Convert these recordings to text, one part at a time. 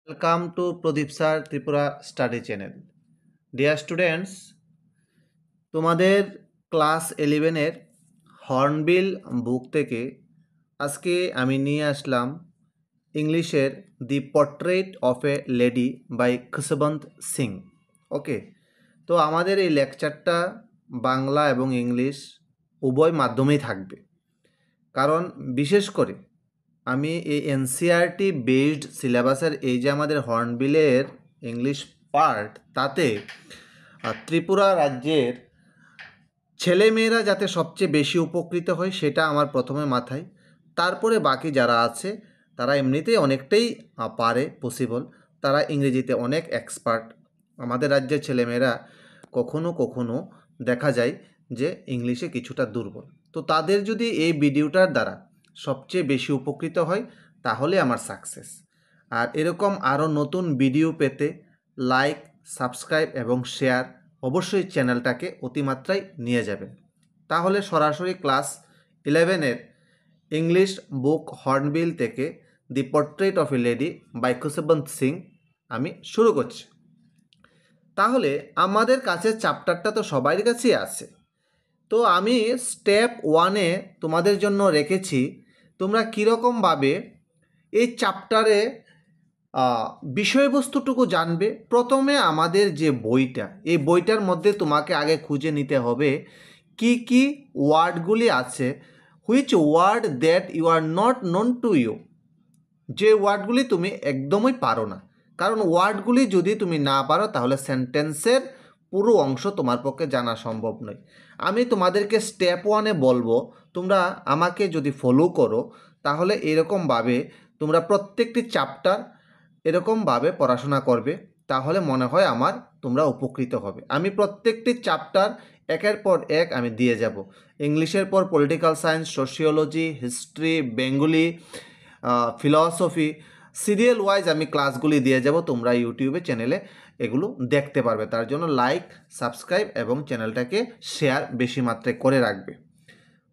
Welcome to Pradeep Sir Tripura Study Channel. Dear students, তোমাদের class 11-এর Hornbill book থেকে আজকে আমি নিয়ে আসলাম ইংলিশের the portrait of a lady by Khushwant Singh. Okay, তো আমাদের এই লেকচারটা বাংলা এবং ইংলিশ উভয় মাধ্যমেই থাকবে, কারণ বিশেষ করে আমি এই এনসিইআরটি বেসড সিলেবাসের এই যে আমাদের হর্নবিলের ইংলিশ পার্ট, তাতে ত্রিপুরা রাজ্যের ছেলেমেয়েরা যাতে সবচেয়ে বেশি উপকৃত হয় সেটা আমার প্রথমে মাথায়। তারপরে বাকি যারা আছে তারা এমনিতেই অনেকটাই পারে, পসিবল, তারা ইংরেজিতে অনেক এক্সপার্ট। আমাদের রাজ্যের ছেলেমেয়েরা কখনো কখনো দেখা যায় যে ইংলিশে কিছুটা দুর্বল, তো তাদের যদি এই ভিডিওটার দ্বারা সবচেয়ে বেশি উপকৃত হয় তাহলে আমার সাকসেস। আর এরকম আরও নতুন ভিডিও পেতে লাইক, সাবস্ক্রাইব এবং শেয়ার অবশ্যই চ্যানেলটাকে অতিমাত্রায় নিয়ে যাবেন। তাহলে সরাসরি ক্লাস 11-এর ইংলিশ বুক হর্নবিল থেকে the portrait of a lady by Khushwant Singh আমি শুরু করছি। তাহলে আমাদের কাছে চ্যাপ্টারটা তো সবার কাছেই আছে, তো আমি স্টেপ 1-এ তোমাদের জন্য রেখেছি তোমরা কীরকমভাবে এই চ্যাপ্টারে বিষয়বস্তুটুকু জানবে। প্রথমে আমাদের যে বইটা, এই বইটার মধ্যে তোমাকে আগে খুঁজে নিতে হবে কি কি ওয়ার্ডগুলি আছে, which word that you are not known to you, যে ওয়ার্ডগুলি তুমি একদমই পারো না। কারণ ওয়ার্ডগুলি যদি তুমি না পারো তাহলে সেন্টেন্সের পুরো অংশ তোমার পক্ষে জানা সম্ভব নয়। আমি তোমাদেরকে স্টেপ 1-এ বলবো, তোমরা আমাকে যদি ফলো করো তাহলে এরকমভাবে তোমরা প্রত্যেকটি চ্যাপ্টার এরকমভাবে পড়াশোনা করবে, তাহলে মনে হয় আমার তোমরা উপকৃত হবে। আমি প্রত্যেকটি চ্যাপ্টার একের পর এক আমি দিয়ে যাব। ইংলিশের পর political science, sociology, history, Bengali, philosophy, serial wise আমি ক্লাসগুলি দিয়ে যাব। তোমরা ইউটিউবে চ্যানেলে এগুলো দেখতে পারবে। তার জন্য লাইক, সাবস্ক্রাইব এবং চ্যানেলটাকে শেয়ার বেশি মাত্রায় করে রাখবে।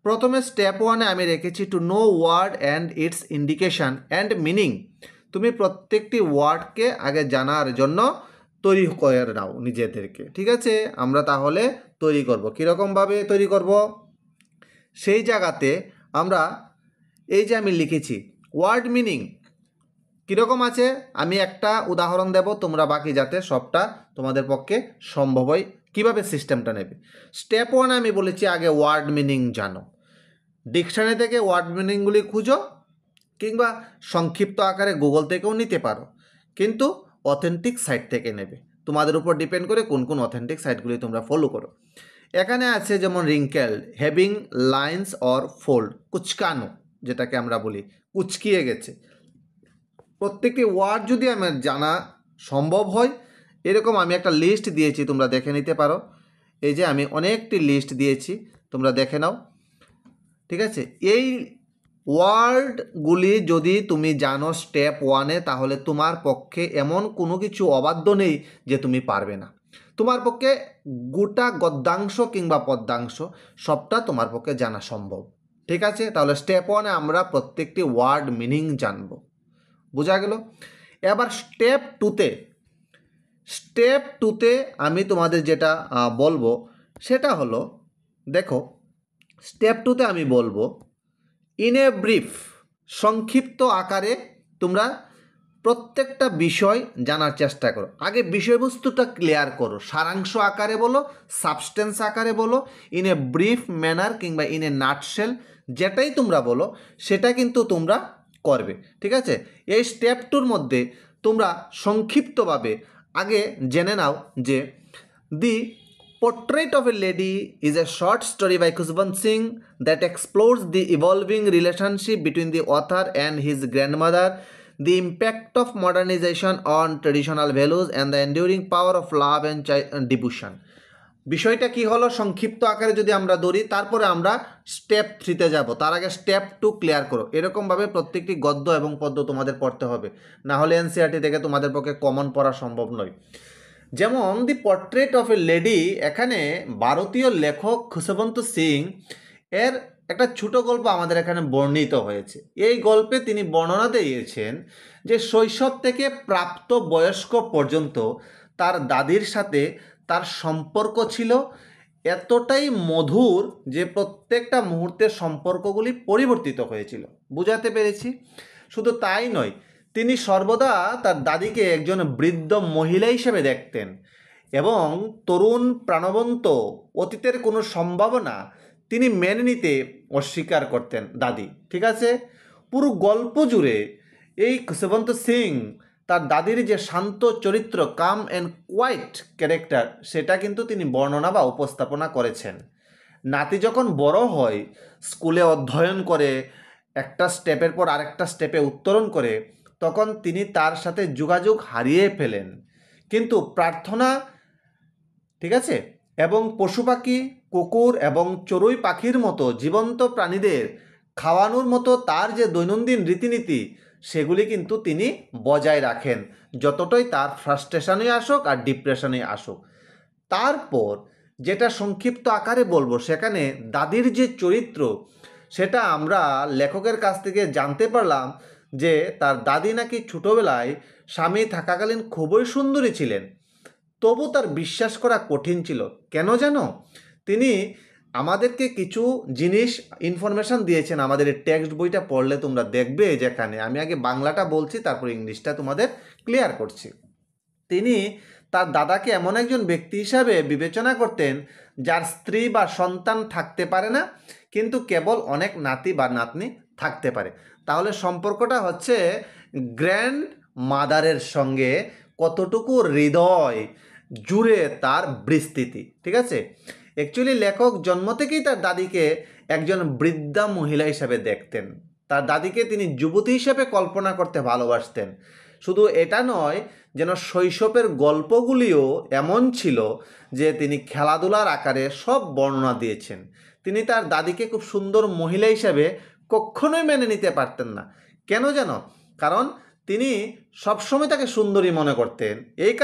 প্রথমে স্টেপ 1-এ আমি রেখেছি to know word and its indication and meaning. তুমি প্রত্যেকটি ওয়ার্ডকে আগে জানার জন্য তৈরি করে নাও নিজেদেরকে, ঠিক আছে? আমরা তাহলে তৈরি করব। কীরকমভাবে তৈরি করব? সেই জায়গাতে আমরা এই যে আমি লিখেছি ওয়ার্ড মিনিং কীরকম আছে, আমি একটা উদাহরণ দেব, তোমরা বাকি যাতে সবটা তোমাদের পক্ষে সম্ভব হয় কীভাবে সিস্টেমটা নেবে। স্টেপ 1 আমি বলেছি আগে ওয়ার্ড মিনিং জানো। ডিকশনারি থেকে ওয়ার্ড মিনিংগুলি খুঁজো, কিংবা সংক্ষিপ্ত আকারে গুগল থেকেও নিতে পারো, কিন্তু অথেন্টিক সাইট থেকে নেবে। তোমাদের উপর ডিপেন্ড করে কোন কোন অথেন্টিক সাইটগুলি তোমরা ফলো করো। এখানে আছে যেমন wrinkle, having lines or fold, কুচকানো, যেটাকে আমরা বলি কুচকিয়ে গেছে। প্রত্যেকটি ওয়ার্ড যদি আমার জানা সম্ভব হয়, এরকম আমি একটা লিস্ট দিয়েছি, তোমরা দেখে নিতে পারো। এই যে আমি অনেকটি লিস্ট দিয়েছি, তোমরা দেখে নাও, ঠিক আছে? এই ওয়ার্ডগুলি যদি তুমি জানো স্টেপ 1-এ, তাহলে তোমার পক্ষে এমন কোনো কিছু অবাধ্য নেই যে তুমি পারবে না। তোমার পক্ষে গোটা গদ্যাংশ কিংবা পদ্যাংশ সবটা তোমার পক্ষে জানা সম্ভব, ঠিক আছে? তাহলে স্টেপ 1-এ আমরা প্রত্যেকটি ওয়ার্ড মিনিং জানব, বোঝা গেল? এবার স্টেপ 2-তে আমি তোমাদের যেটা বলবো সেটা হলো, দেখো স্টেপ 2-তে আমি বলবো ইন এ ব্রিফ, সংক্ষিপ্ত আকারে তোমরা প্রত্যেকটা বিষয় জানার চেষ্টা করো। আগে বিষয়বস্তুটা ক্লিয়ার করো, সারাংশ আকারে বলো, সাবস্টেন্স আকারে বলো, ইন এ ব্রিফ ম্যানার কিংবা ইন এ নাটশেল, যেটাই তোমরা বলো সেটা কিন্তু তোমরা করবে, ঠিক আছে? এই স্টেপ 2-র মধ্যে তোমরা সংক্ষিপ্তভাবে আগে জেনে নাও যে দি Portrait of a Lady is a short story by Khushbant Singh that explores the evolving relationship between the author and his grandmother, the impact of modernization on traditional values, and the enduring power of love and devotion. বিষয়টা কি হলো সংক্ষিপ্ত আকারে যদি আমরা ধরি, তারপরে আমরা স্টেপ 3-তে যাব। তার আগে স্টেপ 2 ক্লিয়ার করো। এরকমভাবে প্রত্যেকটি গদ্য এবং পদ্য তোমাদের পড়তে হবে, না হলে এনসিইআরটি থেকে তোমাদের পক্ষে কমন পড়া সম্ভব নয়। যেমন দি পোর্ট্রেট অফ এ লেডি, এখানে ভারতীয় লেখক খুশবন্ত সিং এর একটা ছোট গল্প আমাদের এখানে বর্ণিত হয়েছে। এই গল্পে তিনি বর্ণনা দিয়েছেন যে শৈশব থেকে প্রাপ্ত বয়স্ক পর্যন্ত তার দাদির সাথে তার সম্পর্ক ছিল এতটাই মধুর যে প্রত্যেকটা মুহূর্তের সম্পর্কগুলি পরিবর্তিত হয়েছিল। বুঝাতে পেরেছি? শুধু তাই নয়, তিনি সর্বদা তার দাদিকে একজন বৃদ্ধ মহিলা হিসেবে দেখতেন এবং তরুণ প্রাণবন্ত অতীতের কোনো সম্ভাবনা তিনি মেনে নিতে অস্বীকার করতেন দাদি। ঠিক আছে? পুরো গল্প জুড়ে এই খুশবন্ত সিং তার দাদির যে শান্ত চরিত্র, কাম অ্যান্ড কোয়াইট ক্যারেক্টার, সেটা কিন্তু তিনি বর্ণনা বা উপস্থাপনা করেছেন। নাতি যখন বড় হয়, স্কুলে অধ্যয়ন করে, একটা স্টেপের পর আরেকটা স্টেপে উত্তরণ করে, তখন তিনি তার সাথে যোগাযোগ হারিয়ে ফেলেন। কিন্তু প্রার্থনা, ঠিক আছে, এবং পশু পাখি, কুকুর এবং চড়ুই পাখির মতো জীবন্ত প্রাণীদের খাওয়ানোর মতো তার যে দৈনন্দিন রীতিনীতি, সেগুলি কিন্তু তিনি বজায় রাখেন, যতটাই তার ফ্রাস্ট্রেশনে আসুক আর ডিপ্রেশনে আসুক। তারপর যেটা সংক্ষিপ্ত আকারে বলবো, সেখানে দাদির যে চরিত্র, সেটা আমরা লেখকের কাছ থেকে জানতে পারলাম যে তার দাদি নাকি ছোটোবেলায় স্বামী থাকাকালীন খুবই সুন্দরী ছিলেন, তবু তার বিশ্বাস করা কঠিন ছিল। কেন জানো? তিনি আমাদেরকে কিছু জিনিস ইনফরমেশান দিয়েছেন। আমাদের এই টেক্সট বইটা পড়লে তোমরা দেখবে, যেখানে আমি আগে বাংলাটা বলছি, তারপর ইংলিশটা তোমাদের ক্লিয়ার করছি। তিনি তার দাদাকে এমন একজন ব্যক্তি হিসাবে বিবেচনা করতেন যার স্ত্রী বা সন্তান থাকতে পারে না, কিন্তু কেবল অনেক নাতি বা নাতনি থাকতে পারে। তাহলে সম্পর্কটা হচ্ছে গ্র্যান্ড মাদারের সঙ্গে কতটুকু হৃদয় জুড়ে তার বিস্তৃতি। ঠিক আছে? অ্যাকচুয়ালি লেখক জন্ম থেকেই তার দাদিকে একজন বৃদ্ধা মহিলা হিসাবে দেখতেন। তার দাদিকে তিনি যুবতী হিসেবে কল্পনা করতে ভালোবাসতেন। শুধু এটা নয়, যেন শৈশবের গল্পগুলিও এমন ছিল যে তিনি খেলাধুলার আকারে সব বর্ণনা দিয়েছেন। তিনি তার দাদিকে খুব সুন্দর মহিলা হিসাবে কখনোই মেনে নিতে পারতেন না। কেন জানো? কারণ তিনি সবসময় তাকে সুন্দরী মনে করতেন। এই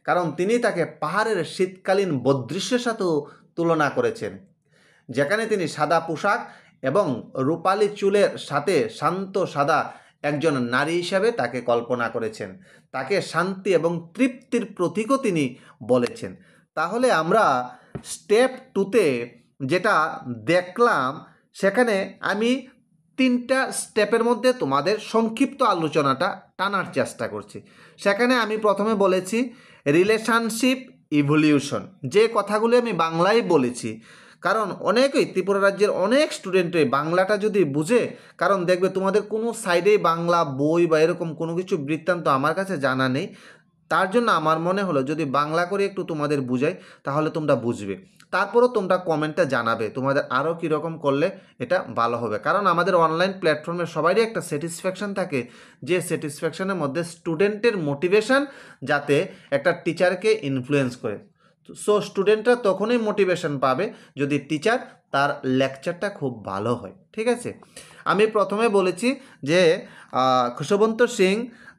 কারণ তিনি তাকে পাহাড়ের শীতকালীন বদৃশ্যের সাথেও তুলনা করেছেন, যেখানে তিনি সাদা পোশাক এবং রূপালি চুলের সাথে শান্ত সাদা একজন নারী হিসাবে তাকে কল্পনা করেছেন। তাকে শান্তি এবং তৃপ্তির প্রতীকও তিনি বলেছেন। তাহলে আমরা স্টেপ 2তে যেটা দেখলাম, সেখানে আমি 3টা স্টেপের মধ্যে তোমাদের সংক্ষিপ্ত আলোচনাটা টানার চেষ্টা করছি। সেখানে আমি প্রথমে বলেছি রিলেশনশিপ ইভলিউশন, যে কথাগুলি আমি বাংলায় বলেছি, কারণ অনেকেই ত্রিপুরা রাজ্যের অনেক স্টুডেন্টই বাংলাটা যদি বুঝে, কারণ দেখবে তোমাদের কোনো সাইডেই বাংলা বই বা এরকম কোনো কিছু বৃত্তান্ত আমার কাছে জানা নেই। তার জন্য আমার মনে হলো যদি বাংলা করে একটু তোমাদের বুঝাই, তাহলে তোমরা বুঝবে। তারপরও তোমরা কমেন্টে জানাবে তোমাদের আরও কীরকম করলে এটা ভালো হবে, কারণ আমাদের অনলাইন প্ল্যাটফর্মে সবারই একটা স্যাটিসফ্যাকশান থাকে, যে স্যাটিসফ্যাকশানের মধ্যে স্টুডেন্টের মোটিভেশান যাতে একটা টিচারকে ইনফ্লুয়েন্স করে। সো স্টুডেন্টরা তখনই মোটিভেশন পাবে যদি টিচার তার লেকচারটা খুব ভালো হয়। ঠিক আছে? আমি প্রথমে বলেছি যে খুশবন্ত সিং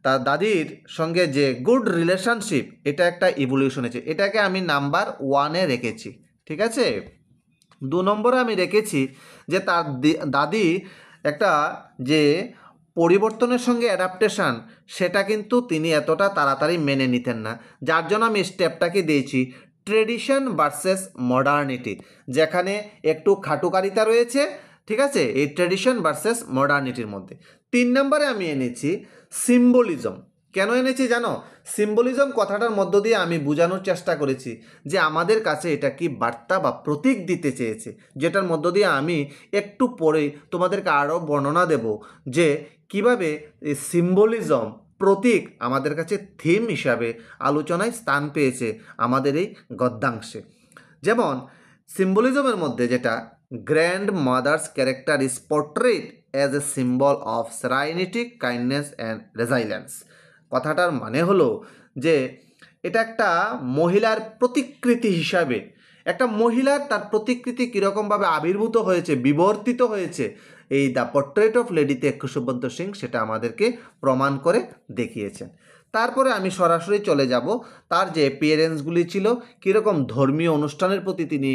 তার দাদির সঙ্গে যে গুড রিলেশনশিপ, এটা একটা ইভলিউশন হয়েছে, এটাকে আমি নাম্বার 1-এ রেখেছি। ঠিক আছে? 2 নম্বরে আমি রেখেছি যে তার দাদি একটা যে পরিবর্তনের সঙ্গে অ্যাডাপ্টেশান, সেটা কিন্তু তিনি এতটা তাড়াতাড়ি মেনে নিতেন না, যার জন্য আমি স্টেপটাকে দিয়েছি ট্রেডিশন ভার্সেস মডার্নিটি, যেখানে একটু খাটুকারিতা রয়েছে। ঠিক আছে? এই ট্রেডিশন ভার্সেস মডার্নিটির মধ্যে 3 নম্বরে আমি এনেছি সিম্বলিজম। কেন এনেছি জানো? সিম্বলিজম কথাটার মধ্য দিয়ে আমি বোঝানোর চেষ্টা করেছি যে আমাদের কাছে এটা কি বার্তা বা প্রতীক দিতে চেয়েছে, যেটার মধ্য দিয়ে আমি একটু পরেই তোমাদেরকে আরও বর্ণনা দেব যে কিভাবে এই সিম্বলিজম প্রতীক আমাদের কাছে থিম হিসাবে আলোচনায় স্থান পেয়েছে আমাদের এই গদ্যাংশে। যেমন সিম্বলিজমের মধ্যে যেটা grand mother's character is portrait as a symbol of serenity, kindness and resilience. কথাটার মানে হলো যে এটা একটা মহিলার প্রতিকৃতি হিসাবে, একটা মহিলার তার প্রতিকৃতি কীরকমভাবে আবির্ভূত হয়েছে, বিবর্তিত হয়েছে, এই দ্য পোর্ট্রেট অফ লেডিতে খুশবন্ত সিং সেটা আমাদেরকে প্রমাণ করে দেখিয়েছেন। তারপরে আমি সরাসরি চলে যাব তার যে অ্যাপিয়ারেন্সগুলি ছিল, কীরকম ধর্মীয় অনুষ্ঠানের প্রতি তিনি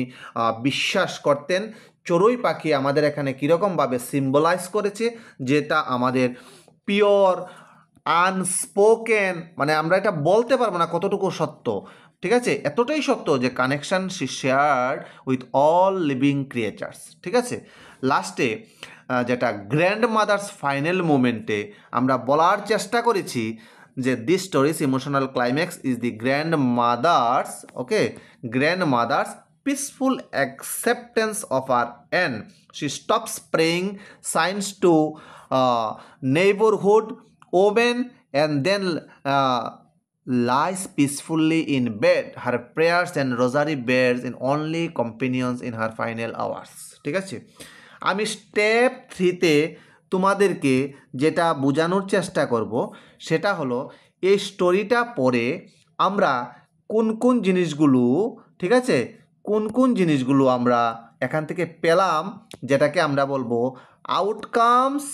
বিশ্বাস করতেন, চড়ুই পাখি আমাদের এখানে কীরকমভাবে সিম্বলাইজ করেছে, যেটা আমাদের পিওর আনস্পোকেন, মানে আমরা এটা বলতে পারবো না কতটুকু সত্য, ঠিক আছে, এতটাই সত্য যে connection she shared with all living creatures. ঠিক আছে, লাস্টে যেটা গ্র্যান্ড মাদার্স ফাইনাল মোমেন্টে আমরা বলার চেষ্টা করেছি যে this stories emotional climax is the grand mother's, okay, grand mother's peaceful acceptance of her end. She stops praying signs to neighborhood women and then lies peacefully in bed. Her prayers and rosary bears in only companions in her final hours. ঠিক আছে, আমি step 3তে তোমাদেরকে যেটা বোঝানোর চেষ্টা করব সেটা হলো এই স্টোরিটা পড়ে আমরা কোন কোন জিনিসগুলো, ঠিক আছে, কোন কোন জিনিসগুলো আমরা এখান থেকে পেলাম, যেটাকে আমরা বলবো আউটকামস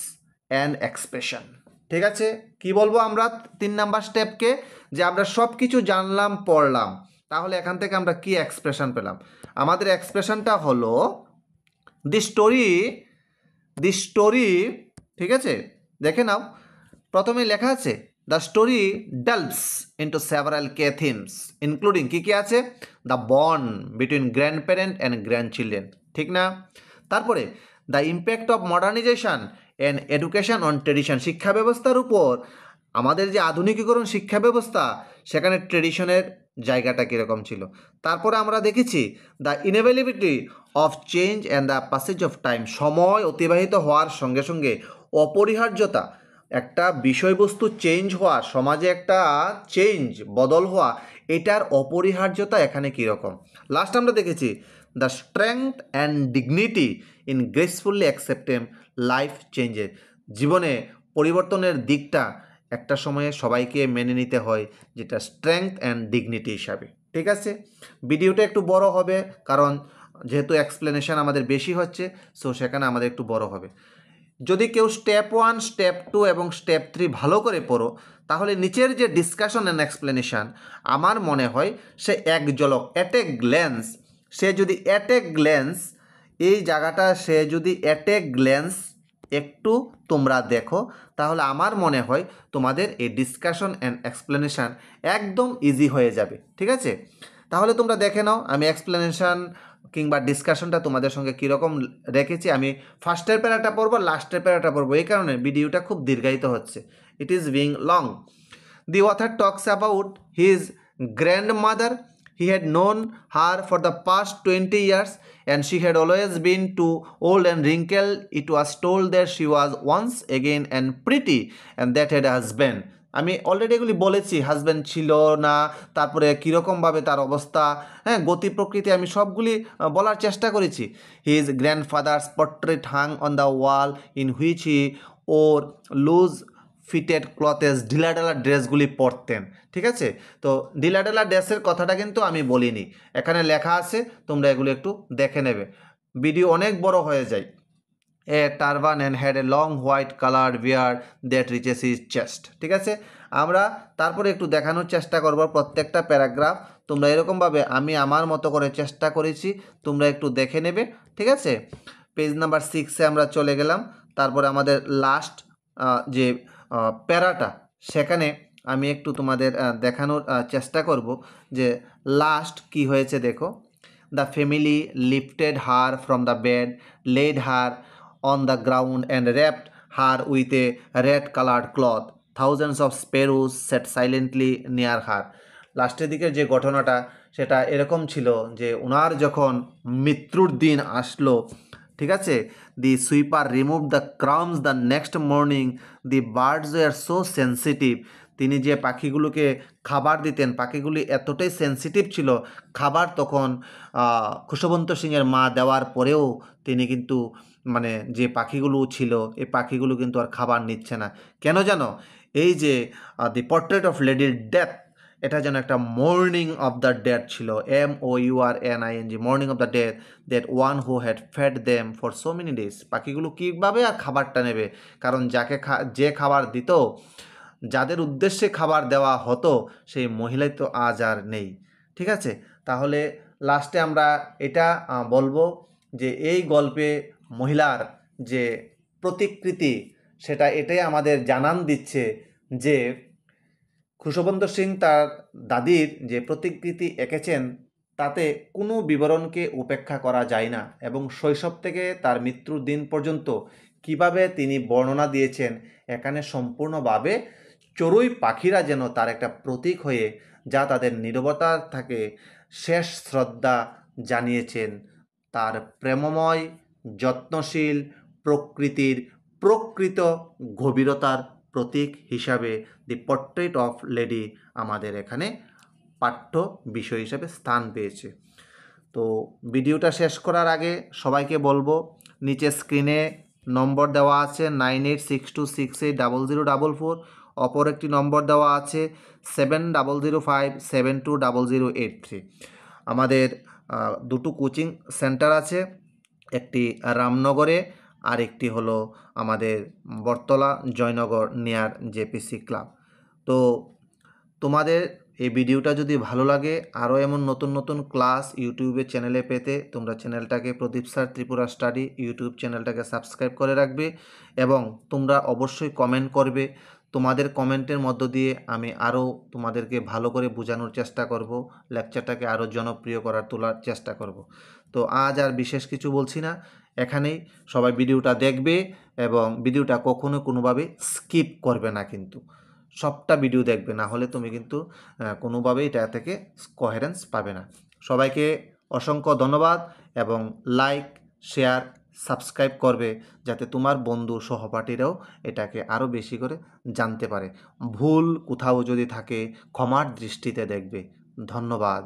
অ্যান্ড এক্সপ্রেশন। ঠিক আছে, কি বলবো আমরা 3 নাম্বার স্টেপকে, যে আমরা সব কিছু জানলাম পড়লাম, তাহলে এখান থেকে আমরা কি এক্সপ্রেশন পেলাম? আমাদের এক্সপ্রেশনটা হলো দি স্টোরি, ঠিক আছে, দেখে নাও, প্রথমে লেখা আছে the story delves into several key themes including কী কী আছে, the bond between grand parent and grand children, ঠিক না? তারপরে the impact of modernisation and education on tradition, শিক্ষা ব্যবস্থার উপর আমাদের যে আধুনিকীকরণ শিক্ষা ব্যবস্থা, সেখানে ট্রেডিশনের জায়গাটা কীরকম ছিল। তারপরে আমরা দেখেছি the inevitability of change and the passage of time, সময় অতিবাহিত হওয়ার সঙ্গে সঙ্গে অপরিহার্যতা, একটা বিষয়বস্তু চেঞ্জ হওয়া, সমাজে একটা চেঞ্জ বদল হওয়া, এটার অপরিহার্যতা এখানে কীরকম। লাস্ট আমরা দেখেছি the strength and dignity in gracefully accepting life চেঞ্জের, জীবনে পরিবর্তনের দিকটা একটা সময়ে সবাইকে মেনে নিতে হয়, যেটা স্ট্রেংথ অ্যান্ড ডিগনিটি হিসাবে। ঠিক আছে, ভিডিওটা একটু বড় হবে কারণ যেহেতু এক্সপ্লেনেশন আমাদের বেশি হচ্ছে, সো সেখানে আমাদের একটু বড় হবে। যদি কেউ স্টেপ 1, স্টেপ 2 এবং স্টেপ 3 ভালো করে পড়ো, তাহলে নিচের যে ডিসকাশন অ্যান্ড এক্সপ্লেনেশান, আমার মনে হয় সে এক ঝলক অ্যাট এ গ্ল্যান্স, সে যদি অ্যাট এ গ্ল্যান্স এই জায়গাটা সে যদি অ্যাট এ গ্ল্যান্স একটু তোমরা দেখো, তাহলে আমার মনে হয় তোমাদের এই ডিসকাশন অ্যান্ড এক্সপ্লেনেশান একদম ইজি হয়ে যাবে। ঠিক আছে, তাহলে তোমরা দেখে নাও আমি এক্সপ্লেনেশান কিংবা ডিসকাশনটা তোমাদের সঙ্গে কীরকম রেখেছি। আমি ফার্স্টের প্যারাটা পড়বো, লাস্টের প্যারাটা পড়বো, এই কারণে ভিডিওটা খুব দীর্ঘায়িত হচ্ছে, it is being long. The other talks about his grandmother, he had known her for the past 20 years and she had always been too old and wrinkled. It was told that she was once again and pretty and that had a husband. আমি already এগুলি বলেছি, husband ছিল না, তারপরে কীরকমভাবে তার অবস্থা, হ্যাঁ, গতি প্রকৃতি, আমি সবগুলি বলার চেষ্টা করেছি। His grandfather's portrait hung on the wall in which he wore loose fitted clothes, ঢিলাঢালা ড্রেসগুলি পরতেন। ঠিক আছে, তো ঢিলাঢালা ড্রেসের কথাটা কিন্তু আমি বলিনি, এখানে লেখা আছে, তোমরা এগুলো একটু দেখে নেবে, ভিডিও অনেক বড় হয়ে যায়। A turban and had a long white colour beard that reaches his chest. ঠিক আছে, আমরা তারপরে একটু দেখানোর চেষ্টা করব প্রত্যেকটা প্যারাগ্রাফ, তোমরা এরকমভাবে আমি আমার মতো করে চেষ্টা করেছি, তোমরা একটু দেখে নেবে। ঠিক আছে, পেজ নাম্বার 6-এ আমরা চলে গেলাম। তারপরে আমাদের লাস্ট যে প্যারাটা, সেখানে আমি একটু তোমাদের দেখানোর চেষ্টা করব যে লাস্ট কি হয়েছে। দেখো, the family lifted her from the bed, led her on the ground and wrapped her with a red colored cloth. Thousands of sparrows sat silently near her. লাস্টের দিকের যে ঘটনাটা সেটা এরকম ছিল যে ওনার যখন মৃত্যুর দিন আসলো, ঠিক আছে, the sweeper remove the crumbs the next morning, the birds were so sensitive, তিনি যে পাখিগুলোকে খাবার দিতেন, পাখিগুলি এতটাই সেন্সিটিভ ছিল, খাবার তখন খুশবন্ত সিংয়ের মা দেওয়ার পরেও তিনি কিন্তু মানে যে পাখিগুলো ছিল এই পাখিগুলো কিন্তু আর খাবার নিচ্ছে না। কেন জানো? এই যে দি পোর্ট্রেট অফ লেডির ডেথ, এটা যেন একটা মর্নিং অফ দ্য ডেড ছিল, MOURNING, mourning of the death, that one who had fed them for so many days. পাখিগুলো কীভাবে আর খাবারটা নেবে, কারণ যে খাবার দিত, যাদের উদ্দেশ্যে খাবার দেওয়া হতো, সেই মহিলাই তো আজ আর নেই। ঠিক আছে, তাহলে লাস্টে আমরা এটা বলবো যে এই গল্পে মহিলার যে প্রতিকৃতি সেটা এটাই আমাদের জানান দিচ্ছে যে খুশবন্ত সিং তার দাদির যে প্রতিকৃতি এঁকেছেন তাতে কোনো বিবরণকে উপেক্ষা করা যায় না, এবং শৈশব থেকে তার মৃত্যুর দিন পর্যন্ত কিভাবে তিনি বর্ণনা দিয়েছেন এখানে সম্পূর্ণভাবে চড়ুই পাখিরা যেন তার একটা প্রতীক হয়ে যা তাদের নীরবতার থাকে শেষ শ্রদ্ধা জানিয়েছেন, তার প্রেমময় যত্নশীল প্রকৃতির প্রকৃত গভীরতার প্রতীক হিসাবে দি পোর্ট্রেট অফ লেডি আমাদের এখানে পাঠ্য বিষয় হিসাবে স্থান পেয়েছে। তো ভিডিওটা শেষ করার আগে সবাইকে বলবো, নিচে স্ক্রিনে নম্বর দেওয়া আছে 9862680044, অপর একটি নম্বর দেওয়া আছে 7005720083। আমাদের দুটো কোচিং সেন্টার আছে, একটি রামনগরে আর একটি হলো আমাদের বটতলা জয়নগর নিয়ার জেপিসি ক্লাব। তো তোমাদের এই ভিডিওটা যদি ভালো লাগে, আরও এমন নতুন নতুন ক্লাস ইউটিউবে চ্যানেলে পেতে তোমরা চ্যানেলটাকে প্রদীপ স্যার ত্রিপুরা স্টাডি ইউটিউব চ্যানেলটাকে সাবস্ক্রাইব করে রাখবে, এবং তোমরা অবশ্যই কমেন্ট করবে। তোমাদের কমেন্টের মধ্য দিয়ে আমি আরও তোমাদেরকে ভালো করে বোঝানোর চেষ্টা করব, লেকচারটাকে আরও জনপ্রিয় তোলার চেষ্টা করব। তো আজ আর বিশেষ কিছু বলছি না, এখানেই সবাই ভিডিওটা দেখবে এবং ভিডিওটা কখনো কোনোভাবে স্কিপ করবে না, কিন্তু সবটা ভিডিও দেখবে, না হলে তুমি কিন্তু কোনোভাবেই এটা থেকে কোহেরেন্স পাবে না। সবাইকে অসংখ্য ধন্যবাদ, এবং লাইক শেয়ার সাবস্ক্রাইব করবে যাতে তোমার বন্ধু সহপাঠীরাও এটাকে আরও বেশি করে জানতে পারে। ভুল কোথাও যদি থাকে ক্ষমার দৃষ্টিতে দেখবে। ধন্যবাদ।